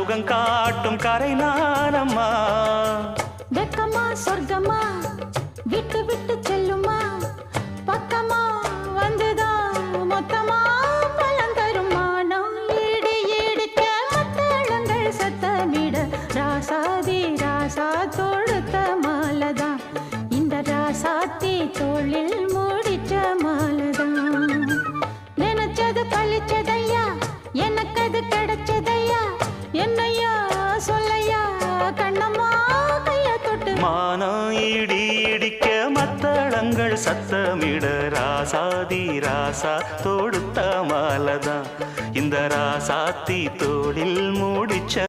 முகம் காட்டும் கரை நானம்மா. வெக்கமா சொர்க்கமா விட்டு விட்டு செல்லுமா, பக்கமா வந்துதான் மொத்தமா பலம் தருமா. நான் ஈடு ஈடுக்க மத்தளங்கள் சத்தமிட, ராசாதி ராசா தொடுத்த மாலதான், இந்த ராசாத்தி தோளில் முடிச்ச மாலதான். நினைச்சது பழிச்சதையா, எனக்கு அது கிடைச்சதையா, என்னையா சொல்லையா கண்ணம்மா கைய தொட்டு. மானம் இடி இடிக்க மத்தளங்கள் சத்தமிட, ராசாதி ராசா தொடுத்த மாலதான், இந்த ராசாத்தி தோளில் மூடிச்ச